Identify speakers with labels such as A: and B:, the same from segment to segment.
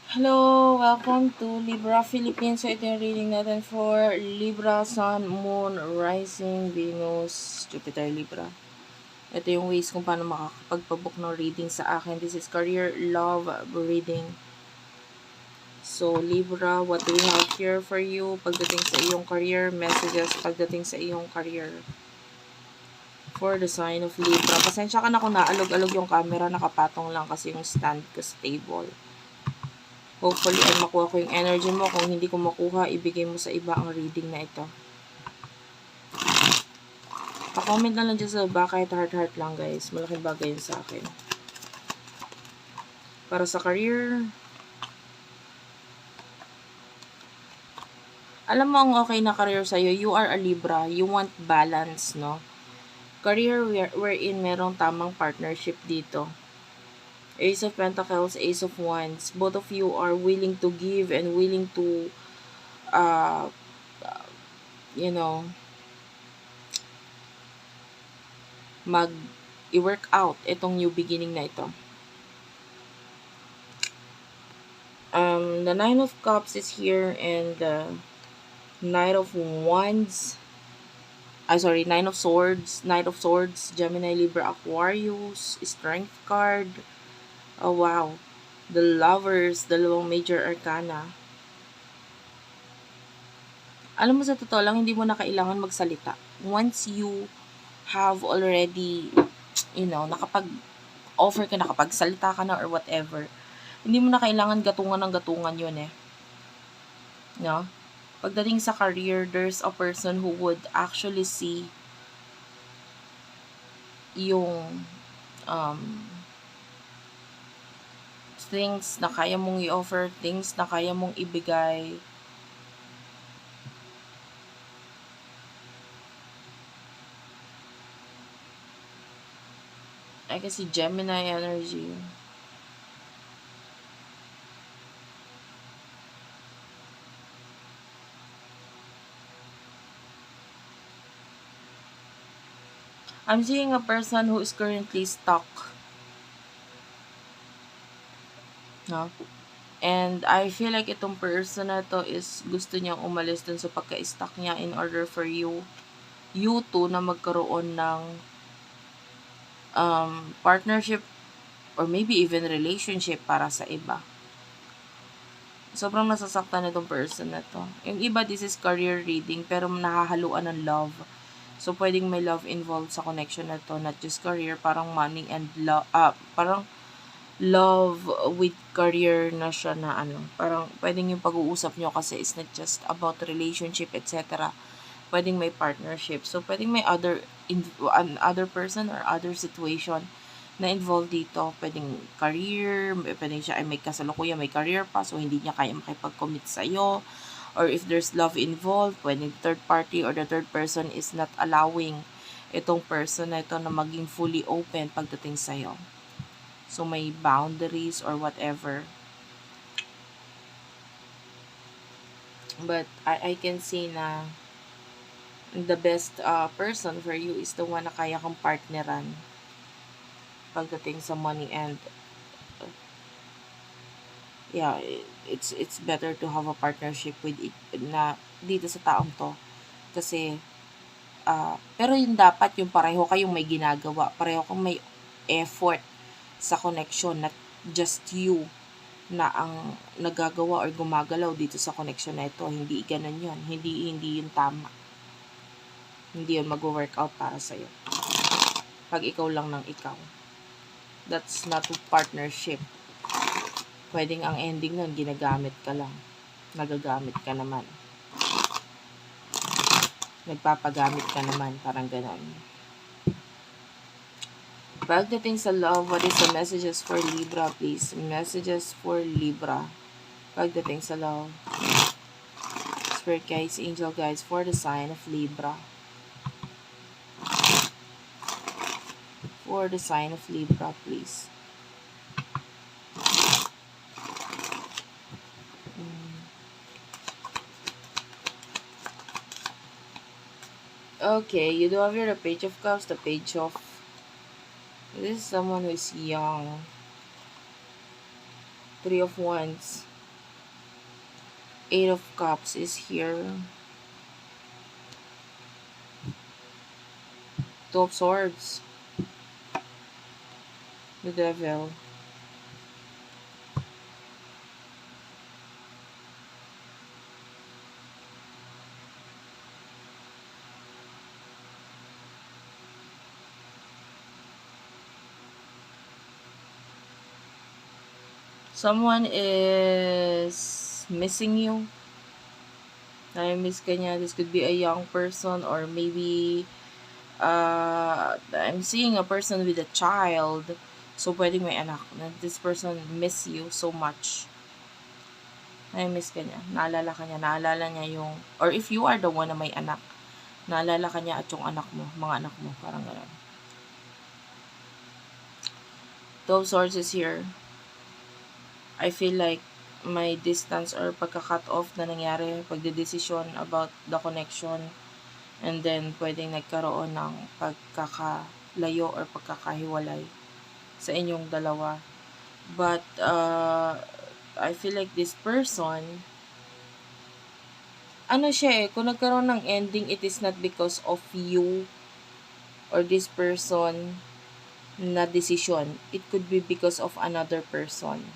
A: Hello, welcome to Libra Philippines. So ito yung reading natin for Libra, Sun, Moon, Rising, Venus, Jupiter, Libra. Ito yung ways kung paano makakapagpabook ng reading sa akin. This is career, love, reading. So Libra, what do we have here for you? Pagdating sa iyong career, messages pagdating sa iyong career. For the sign of Libra. Pasensya ka na kung naalog-alog yung camera, nakapatong lang kasi yung stand ko stable. Hopefully, ay makuha ko yung energy mo. Kung hindi ko makuha, ibigay mo sa iba ang reading na ito. Pa-comment na lang dyan sa baba, kahit heart-heart lang guys. Malaking bagay yun sa akin. Para sa career, alam mo ang okay na career sa'yo, you are a Libra, you want balance, no? Career wherein merong tamang partnership dito. Ace of Pentacles, Ace of Wands. Both of you are willing to give and willing to, uh, you know, i-work out itong new beginning na ito. The Nine of Cups is here and the Knight of Wands. Nine of Swords. Knight of Swords, Gemini, Libra, Aquarius, Strength card. Oh, wow. The Lovers, dalawang major arcana. Alam mo, sa totoo lang, hindi mo na kailangan magsalita. Once you have already, nakapag-offer ka, nakapagsalita ka na or whatever, hindi mo na kailangan gatungan ng gatungan yun eh. No? Pagdating sa career, there's a person who would actually see yung things na kaya mong i-offer, things na kaya mong ibigay. Ay kasi Gemini energy. I'm seeing a person who is currently stuck. No? And I feel like itong person na to is gusto niyang umalis dun sa pagka-stuck niya in order for you two na magkaroon ng partnership or maybe even relationship para sa iba. Sobrang nasasaktan na itong person na to. Yung iba, this is career reading, pero nahahaluan ng love. So, pwedeng may love involved sa connection na to, not just career, parang money and love, parang love with career na siya na parang pwedeng yung pag-uusap nyo kasi it's not just about relationship, etc. Pwedeng may partnership. So, pwedeng may other person or other situation na involved dito. Pwedeng career, pwedeng siya ay may kasalukuyan, may career pa, so hindi niya kaya makipag-commit sa'yo. Or if there's love involved, pwedeng third party or the third person is not allowing itong person na ito na maging fully open pagdating sa'yo. So, may boundaries or whatever. But, I can see na the best person for you is the one na kaya kang partneran pagdating sa money and yeah, it's better to have a partnership with it, na dito sa taong to kasi pero yung dapat yung pareho kayong may ginagawa, pareho kang may effort sa connection, not just you na ang nagagawa or gumagalaw dito sa connection na ito. Hindi ganun yun, hindi yun tama, hindi yun mag-work out para sa'yo pag ikaw lang ng ikaw. That's not a partnership. Pwedeng ang ending nun, ginagamit ka lang. Nagagamit ka naman. Nagpapagamit ka naman. Parang ganon. Pagdating sa love, what is the messages for Libra, please? Messages for Libra. Pagdating sa love. Spirit guides, angel guides for the sign of Libra. For the sign of Libra, please. Okay, you do have here the Page of Cups, the Page of... This is someone who is young. Three of Wands. Eight of Cups is here. Two of Swords. The Devil. Someone is missing you. Na-miss ka niya. This could be a young person or maybe I'm seeing a person with a child. So, pwedeng may anak. This person miss you so much. Na-miss ka niya. Naalala ka niya. Naalala niya yung, or if you are the one na may anak, naalala ka niya at yung anak mo, mga anak mo. Parang gano'n. Two of Swords is here. I feel like may distance or pagka-cut off na nangyari, pagdedesisyon about the connection, and then pwedeng nagkaroon ng pagkakalayo or pagkakahiwalay sa inyong dalawa. But I feel like this person, ano siya kung nagkaroon ng ending, it is not because of you or this person na decision. It could be because of another person.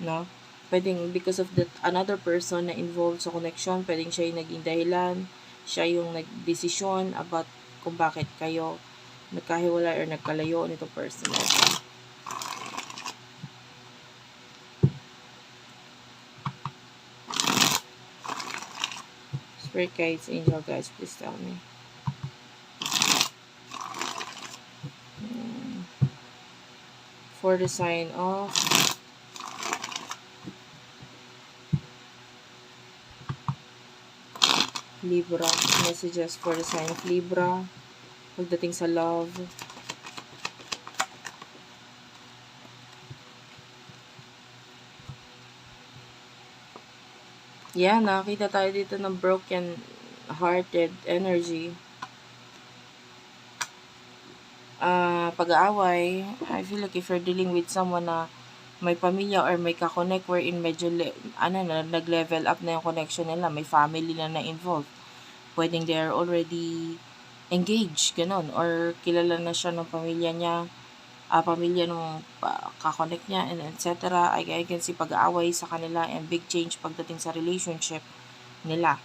A: No? Pwedeng because of that another person na involved sa connection, pwedeng siya yung naging dahilan, siya yung nagdesisyon about kung bakit kayo nagkahiwalay or nagkalayo nito person na ito. Spirit guides, angel guides, please tell me. For the sign of Libra. Messages for the sign of Libra. Pagdating sa love. Yeah, nakakita tayo dito ng broken hearted energy. Pag-aaway, I feel like if you're dealing with someone na may pamilya or may kakonect wherein medyo nag-level up na yung connection nila, may family na involved, pwedeng they are already engaged, ganun, or kilala na siya ng pamilya niya, pamilya ng kakonect niya, and etc. I can see pag-aaway sa kanila and big change pagdating sa relationship nila.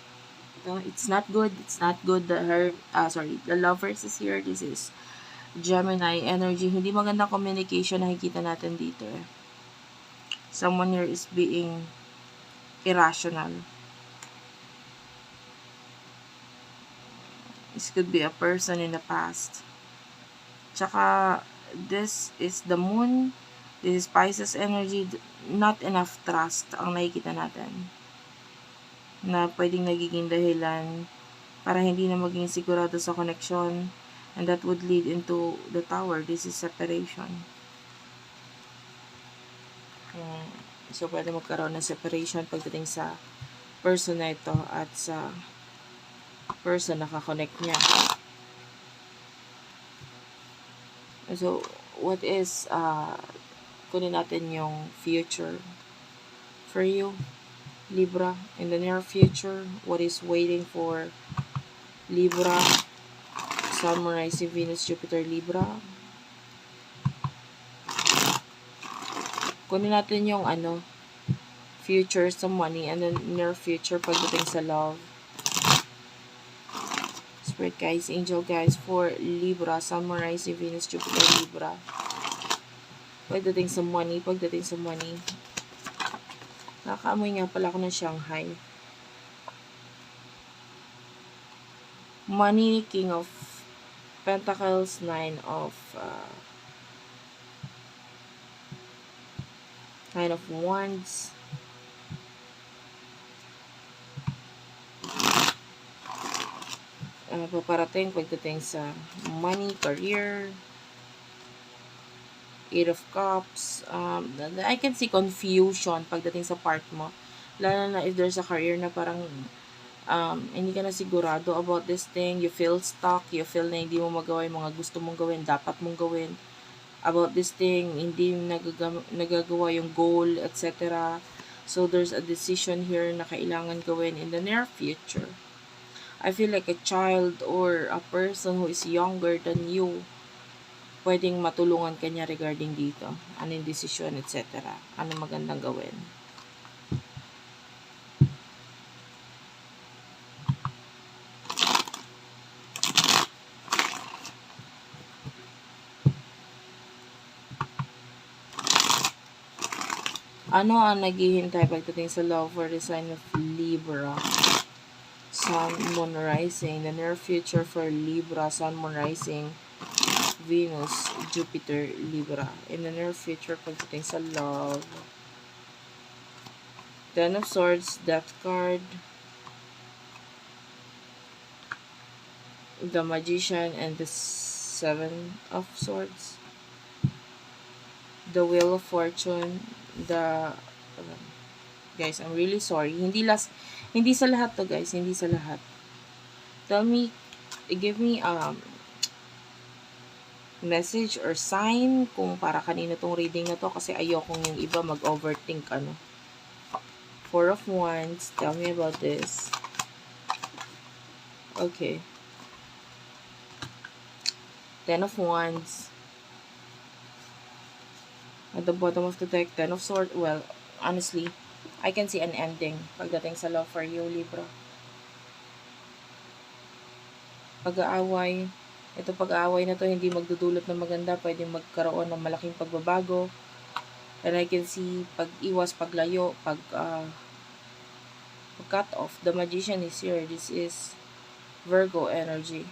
A: So, it's not good. The Lovers is here. This is Gemini energy. Hindi magandang communication nakikita natin dito eh. Someone here is being irrational. This could be a person in the past. Tsaka, this is the moon. This is Pisces energy. Not enough trust ang nakikita natin. Na pwedeng nagiging dahilan para hindi na maging sigurado sa connection. And that would lead into the Tower. This is separation. So, pwede magkaroon ng separation pagdating sa person na ito at sa person na kakonect niya. So, what is, kunin natin yung future for you, Libra. In the near future, what is waiting for Libra, Sun, Moon, Rising, Venus, Jupiter, Libra. Kunin natin yung future sa money and then near future pagdating sa love. Spirit guys, angel guys for Libra, Sun, Moon, Rising, Venus, Jupiter, Libra. Pagdating sa money. Nakakaamoy nga pala ako ng Shanghai. Money, King of Pentacles, Nine of Wands. Paparating pagdating sa money, career, Eight of Cups. I can see confusion pagdating sa part mo. Lalo na if there's a career na parang hindi ka na sigurado about this thing. You feel stuck. You feel na hindi mo magawa yung mga gusto mong gawin, dapat mong gawin about this thing. Hindi nagagawa yung goal, etc. So, there's a decision here na kailangan gawin in the near future. I feel like a child or a person who is younger than you, pwedeng matulungan kanya regarding dito. Ano yung decision, etc. Ano magandang gawin. Ano ang naghihintay pagdating sa love for the sign of Libra? Sun, Moon, Rising. The near future for Libra, Sun, Moon, Rising, Venus, Jupiter, Libra. In the near future pagdating sa love. Ten of Swords, Death card. The Magician and the Seven of Swords. The Wheel of Fortune. Guys, I'm really sorry. Hindi sa lahat to, guys. Hindi sa lahat. Give me message or sign kung para kanino tong reading na to, kasi ayokong yung iba mag-overthink ano. Four of Wands. Tell me about this. Okay. Ten of Wands. At the bottom of the deck, Ten of Swords. Well, honestly, I can see an ending pagdating sa love for you, Libra. Pag-aaway. Ito pag-aaway na to, hindi magdudulot ng maganda. Pwedeng magkaroon ng malaking pagbabago. And I can see pag-iwas, paglayo, cut off. The Magician is here. This is Virgo energy.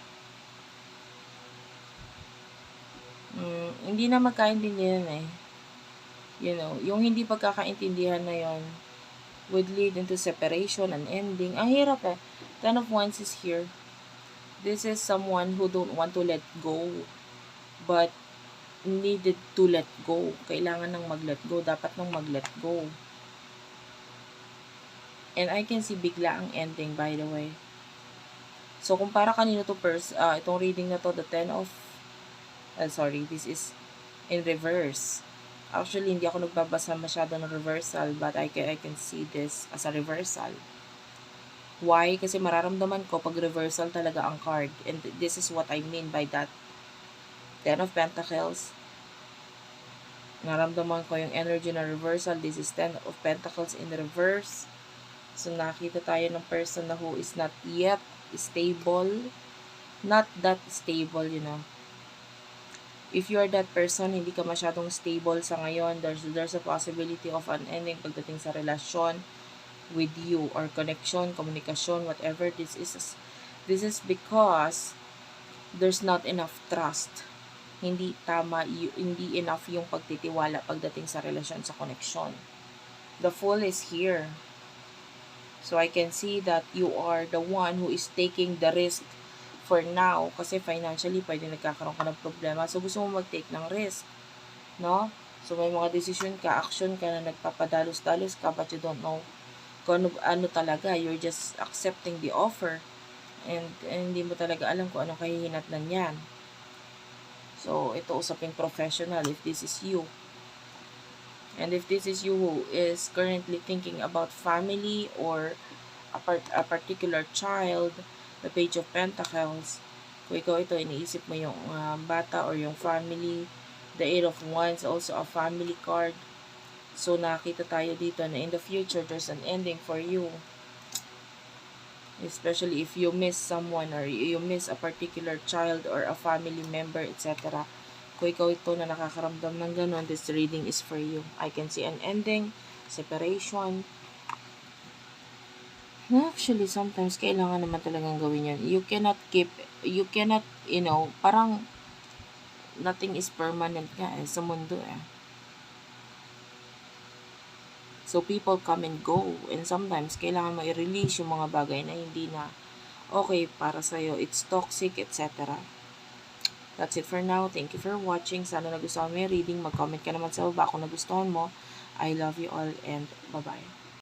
A: Hindi na magkaintindihan eh. You know, yung hindi pagkakaintindihan na yon would lead into separation and ending. Ang hirap eh. Ten of Wands is here. This is someone who don't want to let go, but needed to let go. Kailangan ng mag-let go. Dapat nang mag-let go. And I can see bigla ang ending, by the way. So, kung para kanino to itong reading na to, the this is in reverse. Actually, hindi ako nagbabasa masyado ng reversal, but I can see this as a reversal. Why? Kasi mararamdaman ko pag reversal talaga ang card. And this is what I mean by that. Ten of Pentacles. Naramdaman ko yung energy na reversal. This is Ten of Pentacles in reverse. So, nakita tayo ng person na who is not yet stable. Not that stable, you know. If you are that person, hindi ka masyadong stable sa ngayon, there's a possibility of an ending pagdating sa relasyon with you or connection, communication, whatever this is. This is because there's not enough trust. Hindi hindi enough yung pagtitiwala pagdating sa relasyon, sa connection. The Fool is here. So I can see that you are the one who is taking the risk for now, kasi financially, pwede nagkakaroon ka ng problema. So, gusto mo mag-take ng risk. No? So, may mga decision ka, action ka na nagpapadalos-dalos ka, but you don't know kung ano talaga. You're just accepting the offer. And hindi mo talaga alam kung ano kahihinatnan yan. So, ito usaping professional if this is you. And if this is you who is currently thinking about family or a particular child, the Page of Pentacles, kung ikaw ito, iniisip mo yung bata or yung family. The Eight of Wands, also a family card. So, nakita tayo dito na in the future, there's an ending for you. Especially if you miss someone or you miss a particular child or a family member, etc. Kung ikaw ito na nakakaramdam ng ganun, this reading is for you. I can see an ending, separation. Actually, sometimes, kailangan naman talagang gawin yan. You cannot, parang, nothing is permanent nga sa mundo eh. So, people come and go. And sometimes, kailangan mo i-release yung mga bagay na hindi na okay para sa'yo. It's toxic, etc. That's it for now. Thank you for watching. Sana nagustuhan mo yung reading. Mag-comment ka naman sa baba kung nagustuhan mo. I love you all and bye-bye.